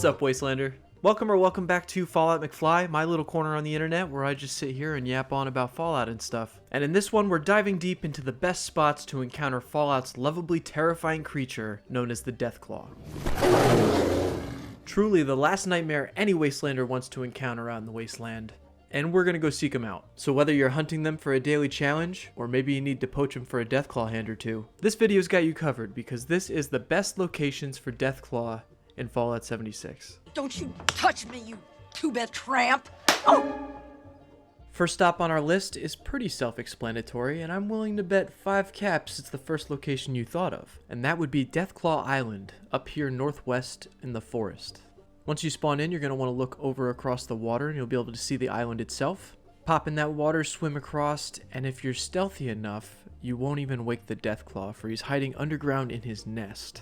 up, Wastelander? Welcome back to Fallout McFly, my little corner on the internet where I just sit here and yap on about Fallout and stuff. And in this one, we're diving deep into the best spots to encounter Fallout's lovably terrifying creature known as the Deathclaw. Truly the last nightmare any Wastelander wants to encounter out in the wasteland. And we're gonna go seek them out. So whether you're hunting them for a daily challenge, or maybe you need to poach them for a Deathclaw hand or two, this video's got you covered because this is the best locations for Deathclaw in Fallout 76. Don't you touch me, you two-bit tramp! Oh! First stop on our list is pretty self-explanatory, and I'm willing to bet 5 caps it's the first location you thought of, and that would be Deathclaw Island, up here northwest in the forest. Once you spawn in, you're going to want to look over across the water, and you'll be able to see the island itself. Pop in that water, swim across, and if you're stealthy enough, you won't even wake the Deathclaw, for he's hiding underground in his nest.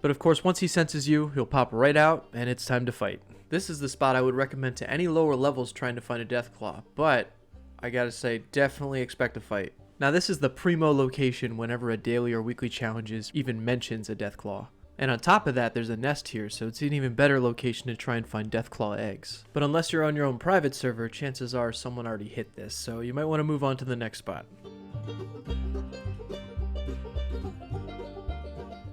But of course, once he senses you, he'll pop right out, and it's time to fight. This is the spot I would recommend to any lower levels trying to find a Deathclaw, but I gotta say, definitely expect a fight. Now this is the primo location whenever a daily or weekly challenges even mentions a Deathclaw. And on top of that, there's a nest here, so it's an even better location to try and find Deathclaw eggs. But unless you're on your own private server, chances are someone already hit this, so you might want to move on to the next spot.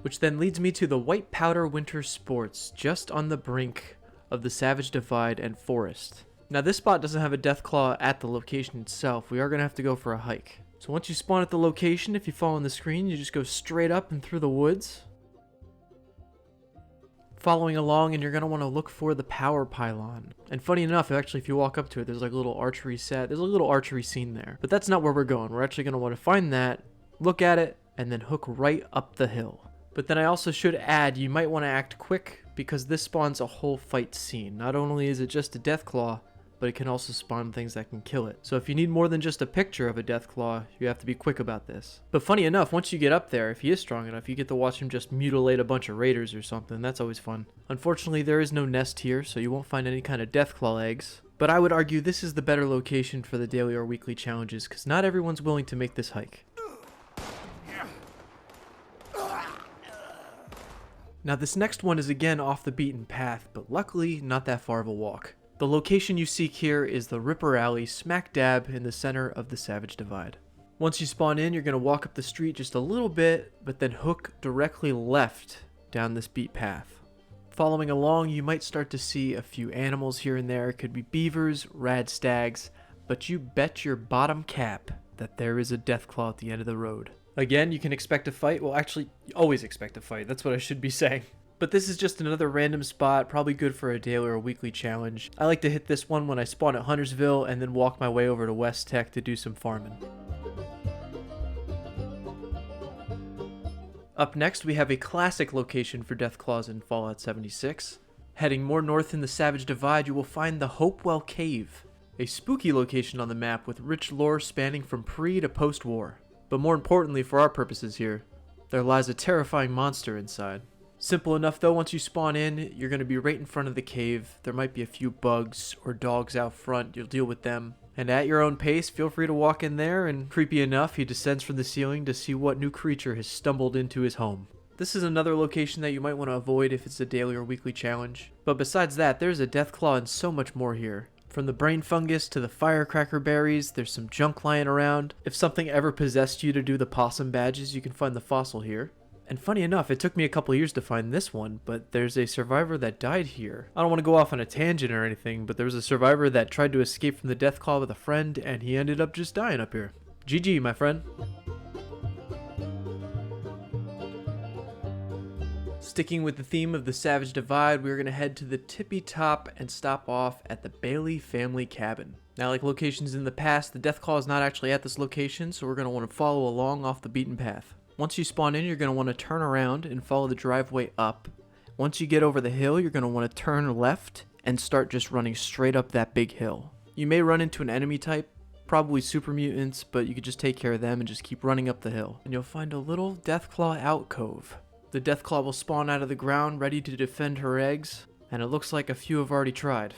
Which then leads me to the White Powder Winter Sports, just on the brink of the Savage Divide and Forest. Now this spot doesn't have a Deathclaw at the location itself, we are going to have to go for a hike. So once you spawn at the location, if you follow on the screen, you just go straight up and through the woods. Following along, and you're going to want to look for the power pylon. And funny enough, actually if you walk up to it, there's like a little archery set, there's a little archery scene there. But that's not where we're going, we're actually going to want to find that, look at it, and then hook right up the hill. But then I also should add, you might want to act quick, because this spawns a whole fight scene. Not only is it just a Deathclaw, but it can also spawn things that can kill it. So if you need more than just a picture of a Deathclaw, you have to be quick about this. But funny enough, once you get up there, if he is strong enough, you get to watch him just mutilate a bunch of raiders or something. That's always fun. Unfortunately, there is no nest here, so you won't find any kind of Deathclaw eggs. But I would argue this is the better location for the daily or weekly challenges, because not everyone's willing to make this hike. Now this next one is again off the beaten path, but luckily not that far of a walk. The location you seek here is the Ripper Alley, smack dab in the center of the Savage Divide. Once you spawn in, you're going to walk up the street just a little bit, but then hook directly left down this beat path. Following along, you might start to see a few animals here and there. It could be beavers, rad stags, but you bet your bottom cap that there is a Deathclaw at the end of the road. Again, you can expect a fight. Well, actually, you always expect a fight. That's what I should be saying. But this is just another random spot, probably good for a daily or weekly challenge. I like to hit this one when I spawn at Huntersville and then walk my way over to West Tech to do some farming. Up next, we have a classic location for Deathclaws in Fallout 76. Heading more north in the Savage Divide, you will find the Hopewell Cave, a spooky location on the map with rich lore spanning from pre to post-war. But more importantly for our purposes here, there lies a terrifying monster inside. Simple enough though, once you spawn in, you're going to be right in front of the cave. There might be a few bugs or dogs out front, you'll deal with them. And at your own pace, feel free to walk in there, and creepy enough, he descends from the ceiling to see what new creature has stumbled into his home. This is another location that you might want to avoid if it's a daily or weekly challenge. But besides that, there's a Deathclaw and so much more here. From the brain fungus to the firecracker berries, there's some junk lying around. If something ever possessed you to do the possum badges, you can find the fossil here. And funny enough, it took me a couple years to find this one, but there's a survivor that died here. I don't want to go off on a tangent or anything, but there was a survivor that tried to escape from the Deathclaw with a friend, and he ended up just dying up here. GG, my friend. Sticking with the theme of the Savage Divide, we're going to head to the tippy top and stop off at the Bailey family cabin. Now, like locations in the past, the Deathclaw is not actually at this location, so we're going to want to follow along off the beaten path. Once you spawn in, you're going to want to turn around and follow the driveway up. Once you get over the hill, you're going to want to turn left and start just running straight up that big hill. You may run into an enemy type, probably super mutants, but you could just take care of them and just keep running up the hill. And you'll find a little Deathclaw alcove. The Deathclaw will spawn out of the ground ready to defend her eggs, and it looks like a few have already tried.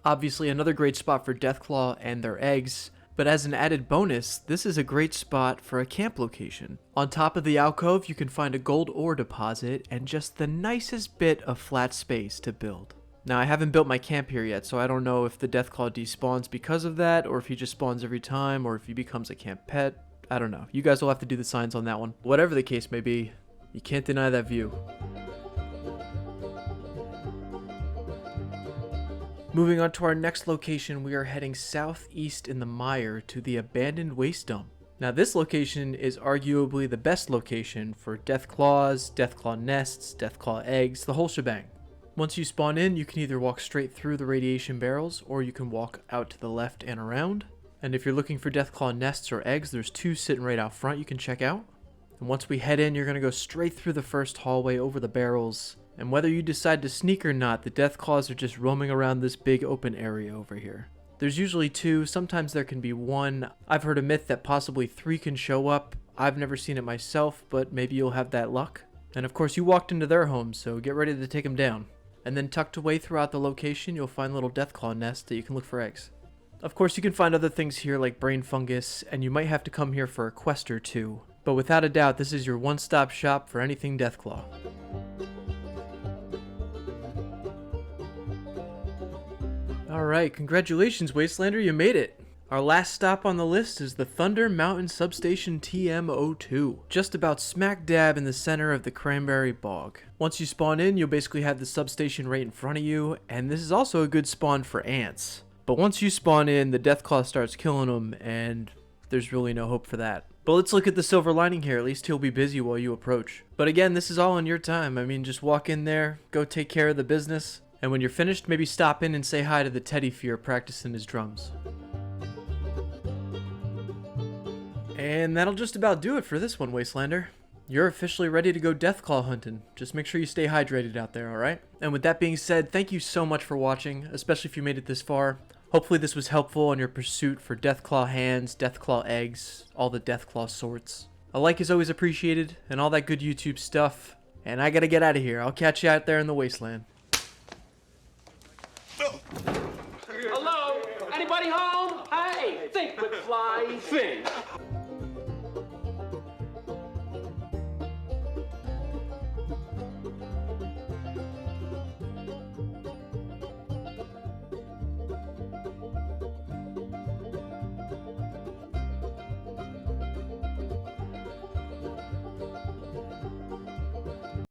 Obviously another great spot for Deathclaw and their eggs, but as an added bonus, this is a great spot for a camp location. On top of the alcove, you can find a gold ore deposit and just the nicest bit of flat space to build. Now, I haven't built my camp here yet, so I don't know if the Deathclaw despawns because of that, or if he just spawns every time, or if he becomes a camp pet. I don't know. You guys will have to do the signs on that one. Whatever the case may be, you can't deny that view. Moving on to our next location, we are heading southeast in the mire to the abandoned waste dump. Now, this location is arguably the best location for Deathclaws, Deathclaw nests, Deathclaw eggs, the whole shebang. Once you spawn in, you can either walk straight through the radiation barrels, or you can walk out to the left and around. And if you're looking for Deathclaw nests or eggs, there's 2 sitting right out front you can check out. And once we head in, you're going to go straight through the first hallway over the barrels. And whether you decide to sneak or not, the Deathclaws are just roaming around this big open area over here. There's usually 2, sometimes there can be 1. I've heard a myth that possibly 3 can show up. I've never seen it myself, but maybe you'll have that luck. And of course, you walked into their home, so get ready to take them down. And then tucked away throughout the location, you'll find little Deathclaw nests that you can look for eggs. Of course, you can find other things here like brain fungus, and you might have to come here for a quest or 2. But without a doubt, this is your one-stop shop for anything Deathclaw. Alright, congratulations Wastelander, you made it! Our last stop on the list is the Thunder Mountain Substation TM02, just about smack dab in the center of the Cranberry Bog. Once you spawn in, you'll basically have the substation right in front of you, and this is also a good spawn for ants. But once you spawn in, the Deathclaw starts killing them, and there's really no hope for that. But let's look at the silver lining here, at least he'll be busy while you approach. But again, this is all on your time. I mean, just walk in there, go take care of the business, and when you're finished, maybe stop in and say hi to the Teddy Fear practicing his drums. And that'll just about do it for this one, Wastelander. You're officially ready to go Deathclaw hunting. Just make sure you stay hydrated out there, alright? And with that being said, thank you so much for watching, especially if you made it this far. Hopefully this was helpful on your pursuit for Deathclaw hands, Deathclaw eggs, all the Deathclaw sorts. A like is always appreciated, and all that good YouTube stuff. And I gotta get out of here. I'll catch you out there in the wasteland. Hello? Anybody home? Hey, think with fly, think.